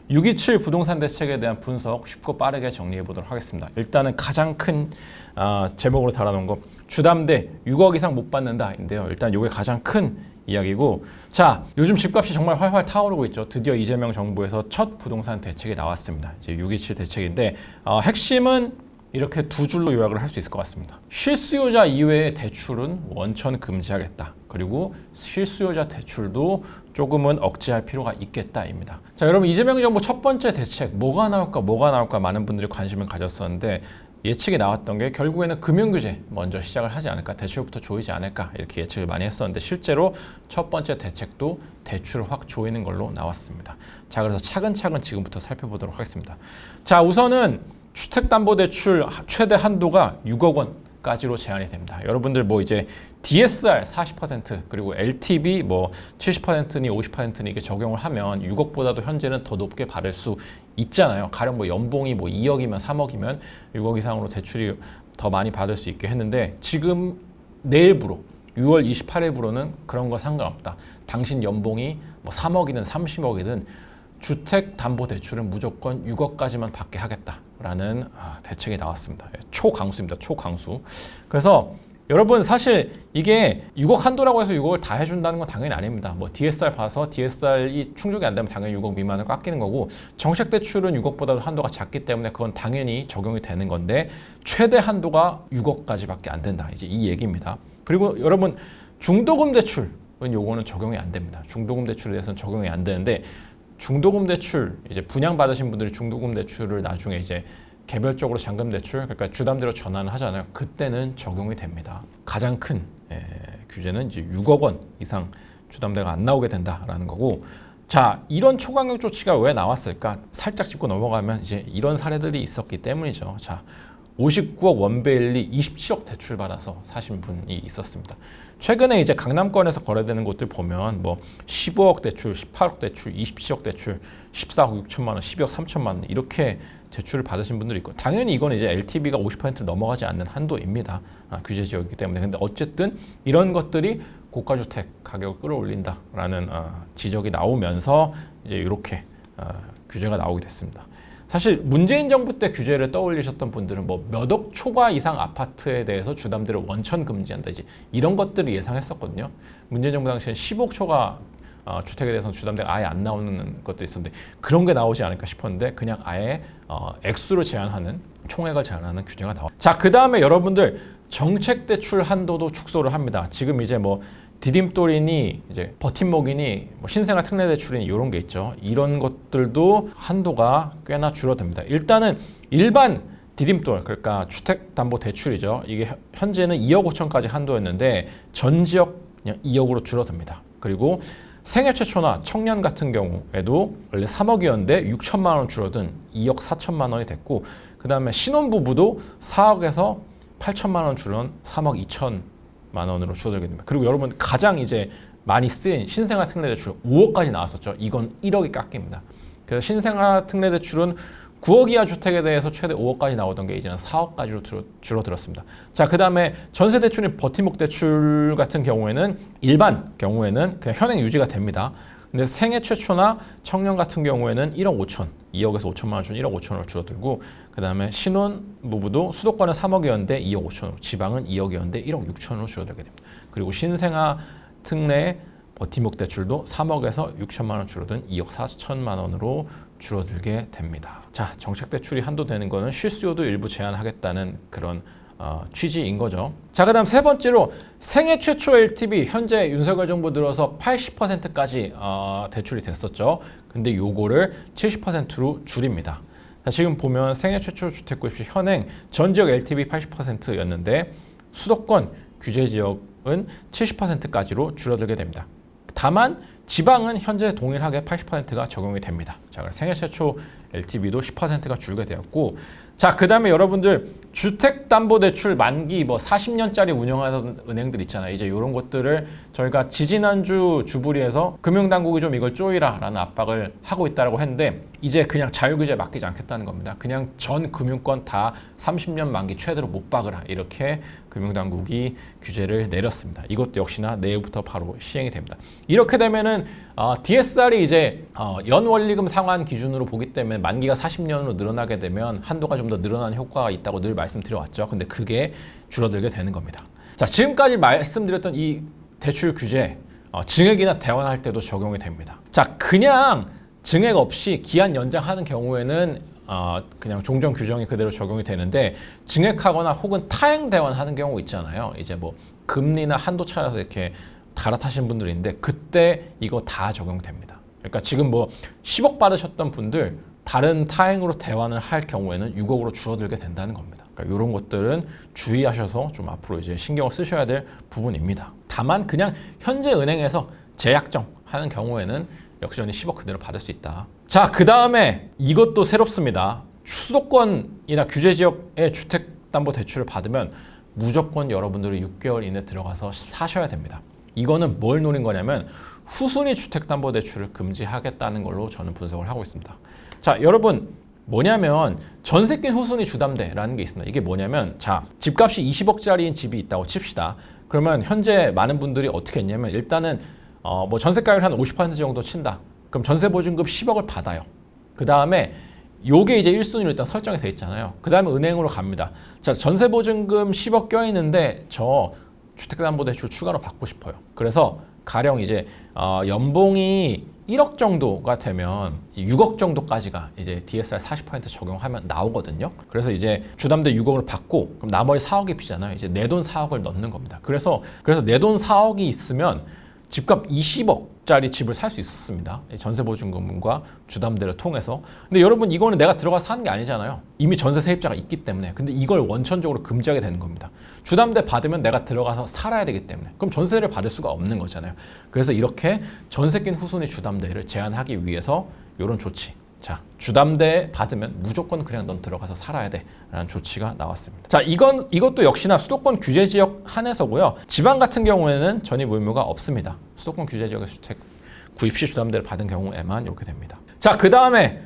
627 부동산 대책에 대한 분석 쉽고 빠르게 정리해 보도록 하겠습니다. 일단은 가장 큰 제목으로 달아놓은 거 주담대 6억 이상 못 받는다인데요. 일단 이게 가장 큰 이야기고, 자, 요즘 집값이 정말 활활 타오르고 있죠. 드디어 이재명 정부에서 첫 부동산 대책이 나왔습니다. 이제 627 대책인데 핵심은 이렇게 두 줄로 요약을 할 수 있을 것 같습니다. 실수요자 이외의 대출은 원천 금지하겠다. 그리고 실수요자 대출도 조금은 억제할 필요가 있겠다입니다. 자, 여러분, 이재명 정부 첫 번째 대책 뭐가 나올까 많은 분들이 관심을 가졌었는데 예측이 나왔던 게 결국에는 금융규제 먼저 시작을 하지 않을까, 대출부터 조이지 않을까 이렇게 예측을 많이 했었는데 실제로 첫 번째 대책도 대출을 확 조이는 걸로 나왔습니다. 자, 그래서 차근차근 지금부터 살펴보도록 하겠습니다. 자, 우선은 주택담보대출 최대 한도가 6억 원까지로 제한이 됩니다. 여러분들 뭐 이제 DSR 40% 그리고 LTV 뭐 70%니 50%니 이게 적용을 하면 6억보다도 현재는 더 높게 받을 수 있잖아요. 가령 뭐 연봉이 뭐 2억이면 3억이면 6억 이상으로 대출이 더 많이 받을 수 있게 했는데 지금 내일부로 6월 28일부로는 그런 거 상관없다. 당신 연봉이 뭐 3억이든 30억이든 주택담보대출은 무조건 6억까지만 받게 하겠다라는 대책이 나왔습니다. 초강수입니다. 초강수. 그래서 여러분, 사실 이게 6억 한도라고 해서 6억을 다 해준다는 건 당연히 아닙니다. 뭐 DSR 봐서 DSR이 충족이 안 되면 당연히 6억 미만을 깎이는 거고, 정책대출은 6억보다도 한도가 작기 때문에 그건 당연히 적용이 되는 건데 최대 한도가 6억까지밖에 안 된다. 이제 이 얘기입니다. 그리고 여러분, 중도금 대출은 요거는 적용이 안 됩니다. 중도금 대출에 대해서는 적용이 안 되는데 중도금 대출, 이제 분양 받으신 분들이 중도금 대출을 나중에 이제 개별적으로 잔금 대출, 그러니까 주담대로 전환을 하잖아요. 그때는 적용이 됩니다. 가장 큰 규제는 이제 6억 원 이상 주담대가 안 나오게 된다라는 거고, 자, 이런 초강력 조치가 왜 나왔을까? 살짝 짚고 넘어가면 이제 이런 사례들이 있었기 때문이죠. 자, 59억 원베일리 27억 대출 받아서 사신 분이 있었습니다. 최근에 이제 강남권에서 거래되는 곳들 보면 뭐 15억 대출, 18억 대출, 27억 대출, 14억 6천만 원, 12억 3천만 원 이렇게 대출을 받으신 분들이 있고, 당연히 이건 이제 LTV가 50% 넘어가지 않는 한도입니다. 규제 지역이기 때문에. 근데 어쨌든 이런 것들이 고가주택 가격을 끌어올린다라는 지적이 나오면서 이제 이렇게 규제가 나오게 됐습니다. 사실 문재인 정부 때 규제를 떠올리셨던 분들은 뭐 몇 억 초과 이상 아파트에 대해서 주담대를 원천 금지한다, 이제 이런 것들을 예상했었거든요. 문재인 정부 당시에 10억 초과 주택에 대해서는 주담대가 아예 안 나오는 것들이 있었는데 그런 게 나오지 않을까 싶었는데 그냥 아예 액수를 제한하는, 총액을 제한하는 규제가 나와. 자, 그 다음에 여러분들 정책 대출 한도도 축소를 합니다. 지금 이제 뭐 디딤돌이니 이제 버팀목이니 뭐 신생아 특례 대출이니 이런 게 있죠. 이런 것들도 한도가 꽤나 줄어듭니다. 일단은 일반 디딤돌, 그러니까 주택담보대출이죠. 이게 현재는 2억 5천까지 한도였는데 전 지역 그냥 2억으로 줄어듭니다. 그리고 생애 최초나 청년 같은 경우에도 원래 3억이었는데 6천만 원 줄어든 2억 4천만 원이 됐고, 그 다음에 신혼부부도 4억에서 8천만 원 줄은 3억 2천만 원으로 줄어들게 됩니다. 그리고 여러분, 가장 이제 많이 쓰인 신생아 특례 대출 5억까지 나왔었죠. 이건 1억이 깎입니다. 그래서 신생아 특례 대출은 9억 이하 주택에 대해서 최대 5억까지 나오던 게 이제는 4억까지로 줄어들었습니다. 자, 그 다음에 전세 대출인 버팀목 대출 같은 경우에는 일반 경우에는 그냥 현행 유지가 됩니다. 근데 생애 최초나 청년 같은 경우에는 1억 5천, 2억에서 5천만 원 준 1억 5천으로 줄어들고, 그 다음에 신혼부부도 수도권은 3억이었는데 2억 5천으로, 지방은 2억이었는데 1억 6천으로 줄어들게 됩니다. 그리고 신생아 특례 버팀목 대출도 3억에서 6천만 원 줄어든 2억 4천만 원으로 줄어들게 됩니다. 자, 정책 대출이 한도되는 거는 실수요도 일부 제한하겠다는 그런 취지인 거죠. 자, 그 다음 세 번째로 생애 최초 LTV 현재 윤석열 정부 들어서 80%까지 대출이 됐었죠. 근데 요거를 70%로 줄입니다. 자, 지금 보면 생애 최초 주택 구입 시 현행 전 지역 LTV 80%였는데 수도권 규제 지역은 70%까지로 줄어들게 됩니다. 다만 지방은 현재 동일하게 80%가 적용이 됩니다. 자, 그래서 생애 최초 LTV도 10%가 줄게 되었고, 자, 그 다음에 여러분들 주택담보대출 만기 뭐 40년짜리 운영하던 은행들 있잖아요. 이제 이런 것들을 저희가 지지난주 주부리에서 금융당국이 좀 이걸 쪼이라라는 압박을 하고 있다고 했는데 이제 그냥 자유규제에 맡기지 않겠다는 겁니다. 그냥 전 금융권 다 30년 만기 최대로 못 박으라, 이렇게 금융당국이 규제를 내렸습니다. 이것도 역시나 내일부터 바로 시행이 됩니다. 이렇게 되면은 DSR이 이제 연원리금 상환 상환 기준으로 보기 때문에 만기가 40년으로 늘어나게 되면 한도가 좀 더 늘어나는 효과가 있다고 늘 말씀드려왔죠. 근데 그게 줄어들게 되는 겁니다. 자, 지금까지 말씀드렸던 이 대출 규제 증액이나 대환할 때도 적용이 됩니다. 자, 그냥 증액 없이 기한 연장하는 경우에는 그냥 종전 규정이 그대로 적용이 되는데 증액하거나 혹은 타행 대환하는 경우 있잖아요. 이제 뭐 금리나 한도 차라서 이렇게 갈아타신 분들인데 그때 이거 다 적용됩니다. 그러니까 지금 뭐 10억 받으셨던 분들 다른 타행으로 대환을 할 경우에는 6억으로 줄어들게 된다는 겁니다. 그러니까 이런 것들은 주의하셔서 좀 앞으로 이제 신경을 쓰셔야 될 부분입니다. 다만 그냥 현재 은행에서 재약정 하는 경우에는 역시 10억 그대로 받을 수 있다. 자, 그 다음에 이것도 새롭습니다. 수도권이나 규제지역의 주택담보대출을 받으면 무조건 여러분들이 6개월 이내 들어가서 사셔야 됩니다. 이거는 뭘 노린 거냐면 후순위 주택담보대출을 금지하겠다는 걸로 저는 분석을 하고 있습니다. 자, 여러분 뭐냐면 전세 낀 후순위 주담대라는 게 있습니다. 이게 뭐냐면 자, 집값이 20억짜리인 집이 있다고 칩시다. 그러면 현재 많은 분들이 어떻게 했냐면 일단은 뭐 전세가율 한 50% 정도 친다. 그럼 전세보증금 10억을 받아요. 그 다음에 요게 이제 1순위로 일단 설정이 돼 있잖아요. 그 다음에 은행으로 갑니다. 자, 전세보증금 10억 껴있는데 저 주택담보대출 추가로 받고 싶어요. 그래서 가령 이제 연봉이 1억 정도가 되면 6억 정도까지가 이제 DSR 40% 적용하면 나오거든요. 그래서 이제 주담대 6억을 받고 그럼 나머지 4억이 비잖아요. 이제 내 돈 4억을 넣는 겁니다. 그래서 내 돈 4억이 있으면 집값 20억짜리 집을 살 수 있었습니다. 전세보증금과 주담대를 통해서. 근데 여러분 이거는 내가 들어가서 사는 게 아니잖아요. 이미 전세 세입자가 있기 때문에. 근데 이걸 원천적으로 금지하게 되는 겁니다. 주담대 받으면 내가 들어가서 살아야 되기 때문에. 그럼 전세를 받을 수가 없는 거잖아요. 그래서 이렇게 전세 낀 후순위 주담대를 제한하기 위해서 이런 조치. 자, 주담대 받으면 무조건 그냥 넌 들어가서 살아야 돼 라는 조치가 나왔습니다. 자, 이것도 역시나 수도권 규제지역 한해서고요. 지방 같은 경우에는 전입 의무가 없습니다. 수도권 규제지역의 주택 구입 시 주담대를 받은 경우에만 이렇게 됩니다. 자, 그 다음에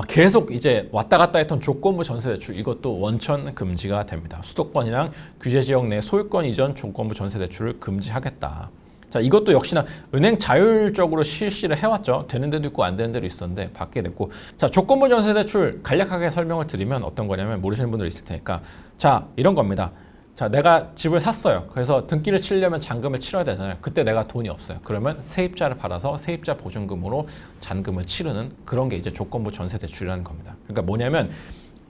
계속 이제 왔다 갔다 했던 조건부 전세대출 이것도 원천 금지가 됩니다. 수도권이랑 규제지역 내 소유권 이전 조건부 전세대출을 금지하겠다. 자, 이것도 역시나 은행 자율적으로 실시를 해왔죠. 되는 데도 있고 안 되는 데도 있었는데 받게 됐고. 자, 조건부 전세대출 간략하게 설명을 드리면 어떤 거냐면 모르시는 분들 있을 테니까 자, 이런 겁니다. 자, 내가 집을 샀어요. 그래서 등기를 치려면 잔금을 치러야 되잖아요. 그때 내가 돈이 없어요. 그러면 세입자를 받아서 세입자 보증금으로 잔금을 치르는 그런 게 이제 조건부 전세대출이라는 겁니다. 그러니까 뭐냐면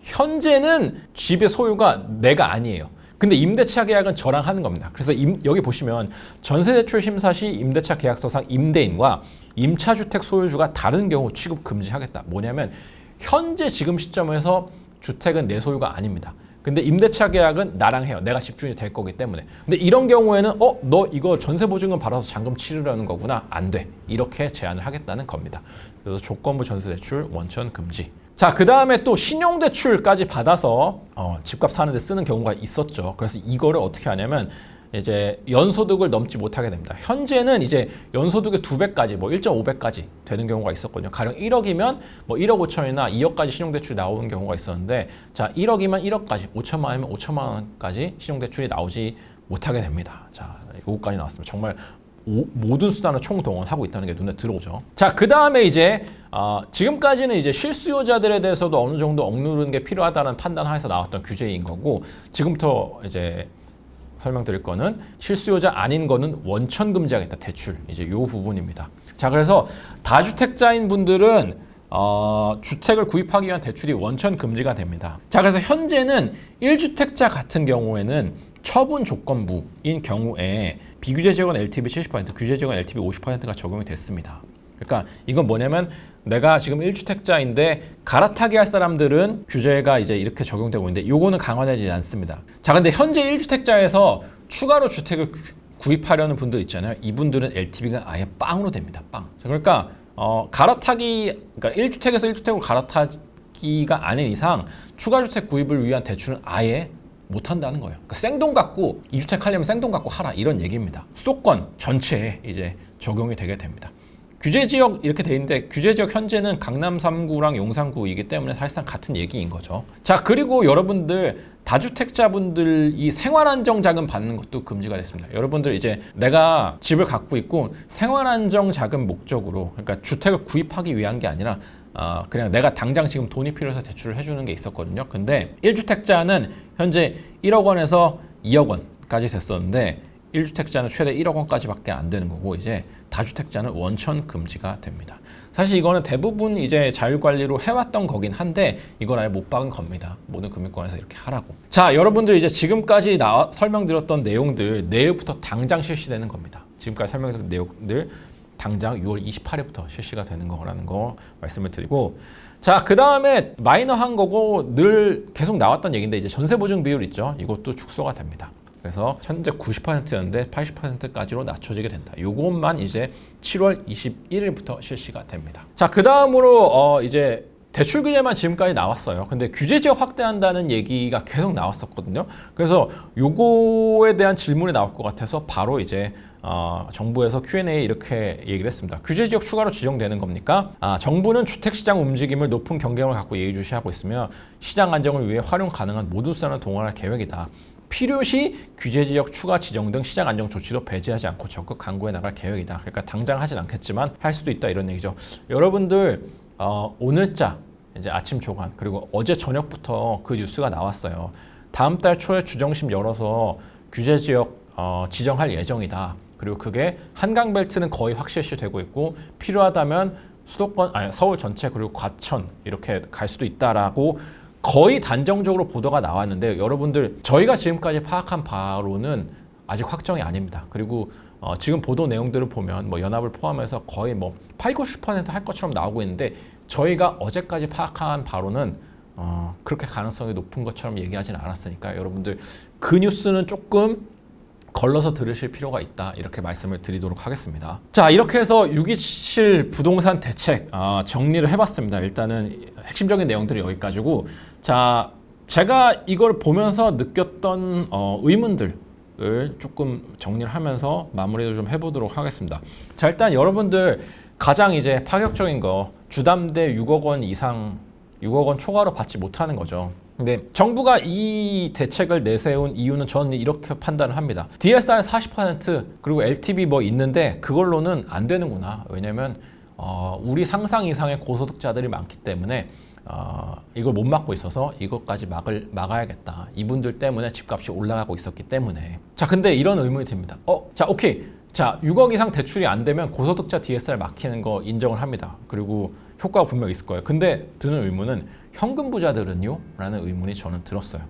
현재는 집의 소유가 내가 아니에요. 근데 임대차 계약은 저랑 하는 겁니다. 그래서 여기 보시면 전세대출 심사 시 임대차 계약서상 임대인과 임차주택 소유주가 다른 경우 취급 금지하겠다. 뭐냐면 현재 지금 시점에서 주택은 내 소유가 아닙니다. 근데 임대차 계약은 나랑 해요. 내가 집주인이 될 거기 때문에. 근데 이런 경우에는 너 이거 전세보증금 받아서 잔금 치르려는 거구나. 안 돼. 이렇게 제한을 하겠다는 겁니다. 그래서 조건부 전세대출 원천 금지. 자, 그 다음에 또 신용대출까지 받아서 집값 사는데 쓰는 경우가 있었죠. 그래서 이거를 어떻게 하냐면 이제 연소득을 넘지 못하게 됩니다. 현재는 이제 연소득의 2배까지 뭐 1.5배까지 되는 경우가 있었거든요. 가령 1억이면 뭐 1억 5천이나 2억까지 신용대출이 나오는 경우가 있었는데 자, 1억이면 1억까지, 5천만 원이면 5천만 원까지 신용대출이 나오지 못하게 됩니다. 자, 요거까지 나왔습니다. 정말 모든 수단을 총동원하고 있다는 게 눈에 들어오죠. 자, 그 다음에 이제 지금까지는 이제 실수요자들에 대해서도 어느 정도 억누르는 게 필요하다는 판단하에서 나왔던 규제인 거고 지금부터 이제 설명드릴 거는 실수요자 아닌 거는 원천 금지하겠다. 대출 이제 요 부분입니다. 자, 그래서 다주택자인 분들은 주택을 구입하기 위한 대출이 원천 금지가 됩니다. 자, 그래서 현재는 1주택자 같은 경우에는 처분 조건부인 경우에 비규제 지역은 LTV 70%, 규제 지역은 LTV 50%가 적용이 됐습니다. 그러니까 이건 뭐냐면 내가 지금 1주택자인데 갈아타기 할 사람들은 규제가 이제 이렇게 적용되고 있는데 요거는 강화되지 않습니다. 자, 근데 현재 1주택자에서 추가로 주택을 구입하려는 분들 있잖아요. 이분들은 LTV가 아예 빵으로 됩니다. 빵. 자, 그러니까 갈아타기, 그러니까 1주택에서 1주택으로 갈아타기가 아닌 이상 추가 주택 구입을 위한 대출은 아예 못한다는 거예요. 그러니까 생돈 갖고 2주택 하려면 생돈 갖고 하라 이런 얘기입니다. 수도권 전체에 이제 적용이 되게 됩니다. 규제지역 이렇게 돼 있는데 규제지역 현재는 강남 3구랑 용산구이기 때문에 사실상 같은 얘기인 거죠. 자, 그리고 여러분들 다주택자분들이 생활안정자금 받는 것도 금지가 됐습니다. 여러분들 이제 내가 집을 갖고 있고 생활안정자금 목적으로 그러니까 주택을 구입하기 위한 게 아니라 그냥 내가 당장 지금 돈이 필요해서 대출을 해주는 게 있었거든요. 근데 1주택자는 현재 1억 원에서 2억 원까지 됐었는데 1주택자는 최대 1억 원까지밖에 안 되는 거고 이제 다주택자는 원천 금지가 됩니다. 사실 이거는 대부분 이제 자율관리로 해왔던 거긴 한데 이건 아예 못 박은 겁니다. 모든 금융권에서 이렇게 하라고. 자, 여러분들 이제 지금까지 설명드렸던 내용들 내일부터 당장 실시되는 겁니다. 지금까지 설명드린 내용들 당장 6월 28일부터 실시가 되는 거라는 거 말씀을 드리고, 자, 그 다음에 마이너한 거고 늘 계속 나왔던 얘기인데 이제 전세 보증 비율 있죠. 이것도 축소가 됩니다. 그래서 현재 90%였는데 80%까지로 낮춰지게 된다. 요것만 이제 7월 21일부터 실시가 됩니다. 자, 그 다음으로 이제 대출 규제만 지금까지 나왔어요. 근데 규제 지역 확대한다는 얘기가 계속 나왔었거든요. 그래서 요거에 대한 질문이 나올 것 같아서 바로 이제 정부에서 Q&A 이렇게 얘기를 했습니다. 규제 지역 추가로 지정되는 겁니까? 정부는 주택시장 움직임을 높은 경쟁을 갖고 예의주시하고 있으며 시장 안정을 위해 활용 가능한 모든 수단을 동원할 계획이다. 필요시 규제지역 추가 지정 등 시장 안정 조치도 배제하지 않고 적극 강구해 나갈 계획이다. 그러니까 당장 하진 않겠지만 할 수도 있다 이런 얘기죠. 여러분들 오늘자 이제 아침 조간 그리고 어제 저녁부터 그 뉴스가 나왔어요. 다음 달 초에 주정심 열어서 규제지역 지정할 예정이다. 그리고 그게 한강벨트는 거의 확실시되고 있고 필요하다면 수도권 서울 전체 그리고 과천 이렇게 갈 수도 있다라고 거의 단정적으로 보도가 나왔는데 여러분들 저희가 지금까지 파악한 바로는 아직 확정이 아닙니다. 그리고 지금 보도 내용들을 보면 뭐 연합을 포함해서 거의 뭐 8, 90%할 것처럼 나오고 있는데 저희가 어제까지 파악한 바로는 그렇게 가능성이 높은 것처럼 얘기하진 않았으니까 여러분들 그 뉴스는 조금 걸러서 들으실 필요가 있다 이렇게 말씀을 드리도록 하겠습니다. 자, 이렇게 해서 627 부동산 대책 정리를 해봤습니다. 일단은 핵심적인 내용들이 여기까지고, 자, 제가 이걸 보면서 느꼈던 의문들을 조금 정리를 하면서 마무리를 좀 해보도록 하겠습니다. 자, 일단 여러분들 가장 이제 파격적인 거 주담대 6억 원 이상 6억 원 초과로 받지 못하는 거죠. 근데 정부가 이 대책을 내세운 이유는 저는 이렇게 판단을 합니다. DSR 40% 그리고 LTV 뭐 있는데 그걸로는 안 되는구나. 왜냐면 우리 상상 이상의 고소득자들이 많기 때문에 이걸 못 막고 있어서 이것까지 막아야겠다. 이분들 때문에 집값이 올라가고 있었기 때문에. 자, 근데 이런 의문이 듭니다. 자, 오케이. 자, 6억 이상 대출이 안 되면 고소득자 DSR 막히는 거 인정을 합니다. 그리고 효과가 분명 있을 거예요. 근데 드는 의문은 현금 부자들은요? 라는 의문이 저는 들었어요.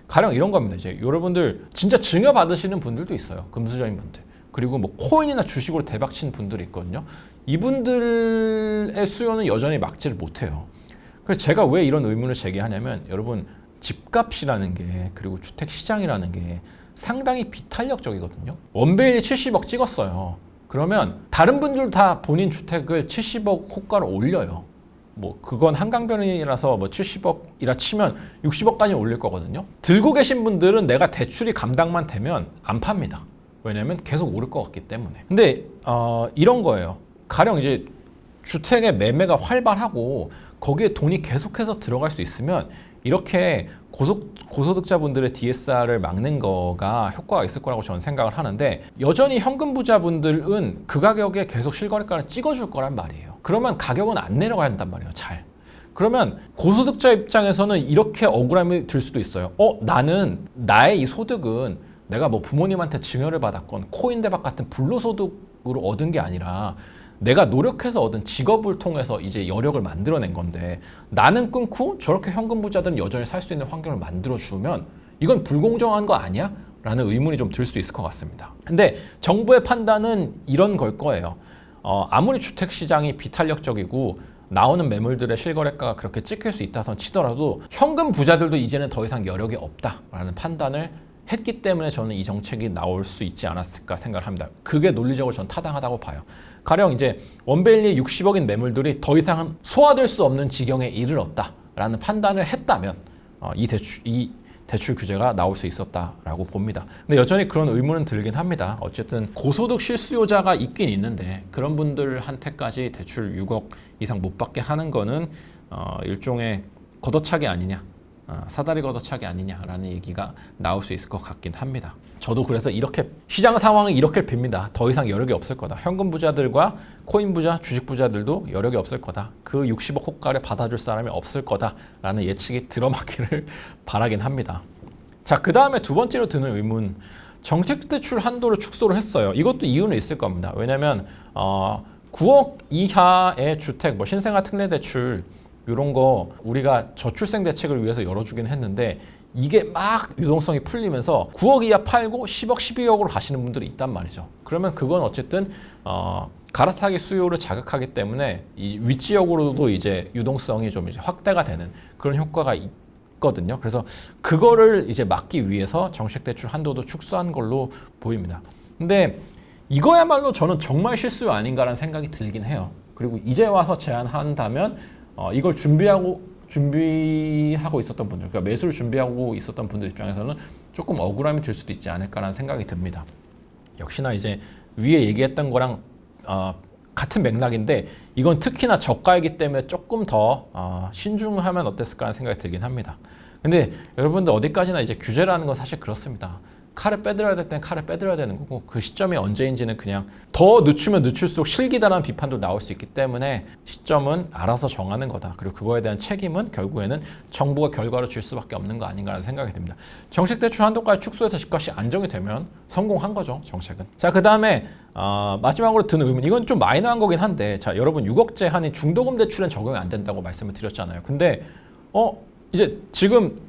가령 이런 겁니다. 이제 여러분들 진짜 증여 받으시는 분들도 있어요. 금수저인 분들. 그리고 뭐 코인이나 주식으로 대박친 분들이 있거든요. 이분들의 수요는 여전히 막지를 못해요. 그래서 제가 왜 이런 의문을 제기하냐면 여러분 집값이라는 게 그리고 주택 시장이라는 게 상당히 비탄력적이거든요. 원베일이 70억 찍었어요. 그러면 다른 분들도 다 본인 주택을 70억 호가로 올려요. 뭐 그건 한강변이라서 뭐 70억이라 치면 60억까지 올릴 거거든요. 들고 계신 분들은 내가 대출이 감당만 되면 안 팝니다. 왜냐면 계속 오를 것 같기 때문에. 근데 이런 거예요. 가령 이제 주택의 매매가 활발하고 거기에 돈이 계속해서 들어갈 수 있으면 이렇게 고소득자분들의 DSR을 막는 거가 효과가 있을 거라고 저는 생각을 하는데 여전히 현금 부자분들은 그 가격에 계속 실거래가를 찍어줄 거란 말이에요. 그러면 가격은 안 내려간단 말이에요. 잘. 그러면 고소득자 입장에서는 이렇게 억울함이 들 수도 있어요. 나는 나의 이 소득은 내가 뭐 부모님한테 증여를 받았건 코인 대박 같은 불로소득으로 얻은 게 아니라 내가 노력해서 얻은 직업을 통해서 이제 여력을 만들어낸 건데 나는 끊고 저렇게 현금 부자들은 여전히 살 수 있는 환경을 만들어주면 이건 불공정한 거 아니야? 라는 의문이 좀 들 수도 있을 것 같습니다. 근데 정부의 판단은 이런 걸 거예요. 아무리 주택시장이 비탄력적이고 나오는 매물들의 실거래가가 그렇게 찍힐 수 있다선 치더라도 현금 부자들도 이제는 더 이상 여력이 없다라는 판단을 했기 때문에 저는 이 정책이 나올 수 있지 않았을까 생각을 합니다. 그게 논리적으로 전 타당하다고 봐요. 가령 이제 원베일리 60억인 매물들이 더 이상 소화될 수 없는 지경에 이르렀다라는 판단을 했다면 이 대출 규제가 나올 수 있었다라고 봅니다. 근데 여전히 그런 의문은 들긴 합니다. 어쨌든 고소득 실수요자가 있긴 있는데 그런 분들한테까지 대출 6억 이상 못 받게 하는 거는 일종의 걷어차기 아니냐 사다리 걷어차기 아니냐라는 얘기가 나올 수 있을 것 같긴 합니다. 저도 그래서 이렇게 시장 상황이 이렇게 빕니다. 더 이상 여력이 없을 거다. 현금 부자들과 코인 부자, 주식 부자들도 여력이 없을 거다. 그 60억 호가를 받아줄 사람이 없을 거다라는 예측이 들어맞기를 바라긴 합니다. 자, 그 다음에 두 번째로 드는 의문, 정책대출 한도를 축소를 했어요. 이것도 이유는 있을 겁니다. 왜냐하면 9억 이하의 주택, 뭐 신생아 특례대출 이런 거 우리가 저출생 대책을 위해서 열어주긴 했는데 이게 막 유동성이 풀리면서 9억 이하 팔고 10억, 12억으로 가시는 분들이 있단 말이죠. 그러면 그건 어쨌든 갈아타기 수요를 자극하기 때문에 이 윗지역으로도 이제 유동성이 좀 이제 확대가 되는 그런 효과가 있거든요. 그래서 그거를 이제 막기 위해서 정책대출 한도도 축소한 걸로 보입니다. 근데 이거야말로 저는 정말 실수 아닌가라는 생각이 들긴 해요. 그리고 이제 와서 제안한다면 이걸 준비하고 있었던 분들, 그러니까 매수를 준비하고 있었던 분들 입장에서는 조금 억울함이 들 수도 있지 않을까라는 생각이 듭니다. 역시나 이제 위에 얘기했던 거랑 같은 맥락인데 이건 특히나 저가이기 때문에 조금 더 신중하면 어땠을까라는 생각이 들긴 합니다. 근데 여러분들 어디까지나 이제 규제라는 건 사실 그렇습니다. 칼을 빼들어야 될 때는 칼을 빼들어야 되는 거고 그 시점이 언제인지는 그냥 더 늦추면 늦출수록 실기다라는 비판도 나올 수 있기 때문에 시점은 알아서 정하는 거다. 그리고 그거에 대한 책임은 결국에는 정부가 결과로 줄 수밖에 없는 거 아닌가라는 생각이 듭니다. 정책대출 한도까지 축소해서 집값이 안정이 되면 성공한 거죠, 정책은. 자, 그 다음에 마지막으로 드는 의문, 이건 좀 마이너한 거긴 한데, 자, 여러분 6억 제한이 중도금 대출엔 적용이 안 된다고 말씀을 드렸잖아요. 근데 이제 지금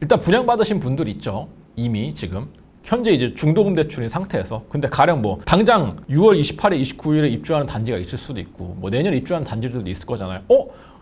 일단 분양받으신 분들이 있죠. 이미 지금 현재 이제 중도금 대출인 상태에서 근데 가령 뭐 당장 6월 28일, 29일에 입주하는 단지가 있을 수도 있고 뭐 내년 입주하는 단지들도 있을 거잖아요.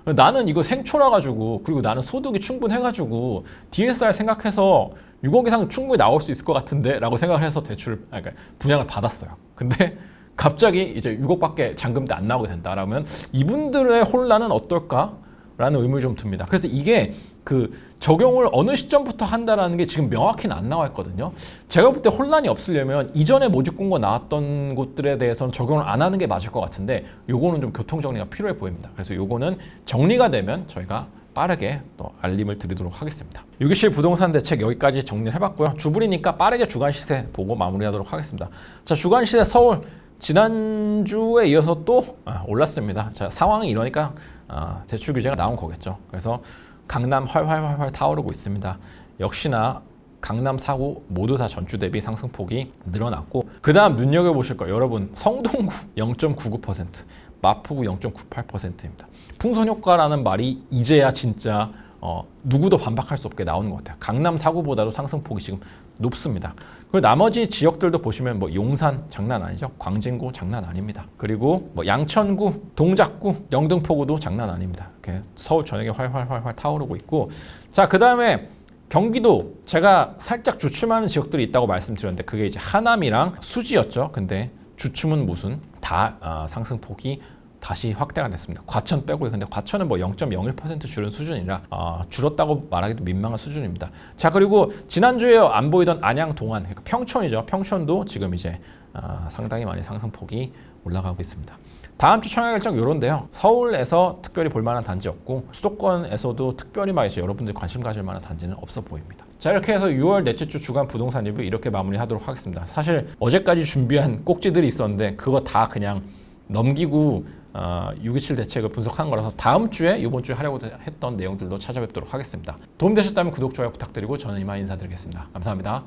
나는 이거 생초라 가지고 그리고 나는 소득이 충분해가지고 DSR 생각해서 6억 이상 충분히 나올 수 있을 것 같은데 라고 생각해서 그러니까 분양을 받았어요. 근데 갑자기 이제 6억밖에 잔금도 안 나오게 된다라면 이분들의 혼란은 어떨까라는 의문이 좀 듭니다. 그래서 이게 그 적용을 어느 시점부터 한다라는 게 지금 명확히는 안 나와 있거든요. 제가 볼 때 혼란이 없으려면 이전에 모집 공고 나왔던 곳들에 대해서는 적용을 안 하는 게 맞을 것 같은데 요거는 좀 교통 정리가 필요해 보입니다. 그래서 요거는 정리가 되면 저희가 빠르게 또 알림을 드리도록 하겠습니다. 627 부동산 대책 여기까지 정리를 해봤고요. 주불이니까 빠르게 주간 시세 보고 마무리하도록 하겠습니다. 자, 주간 시세 서울 지난주에 이어서 또 올랐습니다. 자, 상황이 이러니까 대출 규제가 나온 거겠죠. 그래서 강남 활활 타오르고 있습니다. 역시나 강남 4구 모두 다 전주 대비 상승폭이 늘어났고 그 다음 눈여겨보실 거예요. 여러분 성동구 0.99%, 마포구 0.98%입니다. 풍선 효과라는 말이 이제야 진짜 누구도 반박할 수 없게 나오는 것 같아요. 강남 4구보다도 상승폭이 지금 높습니다. 그리고 나머지 지역들도 보시면 뭐 용산 장난 아니죠. 광진구 장난 아닙니다. 그리고 뭐 양천구, 동작구, 영등포구도 장난 아닙니다. 이렇게 서울 전역에 활활 타오르고 있고 자, 그 다음에 경기도 제가 살짝 주춤하는 지역들이 있다고 말씀드렸는데 그게 이제 하남이랑 수지였죠. 근데 주춤은 무슨 다 상승폭이 다시 확대가 됐습니다. 과천 빼고요. 근데 과천은 뭐 0.01% 줄은 수준이라 줄었다고 말하기도 민망한 수준입니다. 자, 그리고 지난주에 안 보이던 안양, 동안, 그러니까 평촌이죠. 평촌도 지금 이제 상당히 많이 상승폭이 올라가고 있습니다. 다음 주 청약 일정 요런데요. 서울에서 특별히 볼만한 단지 없고 수도권에서도 특별히 막 이제 여러분들이 관심 가질 만한 단지는 없어 보입니다. 자, 이렇게 해서 6월 넷째 주 주간 부동산 리뷰 이렇게 마무리하도록 하겠습니다. 사실 어제까지 준비한 꼭지들이 있었는데 그거 다 그냥 넘기고 627 대책을 분석한 거라서 다음 주에 이번 주에 하려고 했던 내용들도 찾아뵙도록 하겠습니다. 도움되셨다면 구독, 좋아요 부탁드리고 저는 이만 인사드리겠습니다. 감사합니다.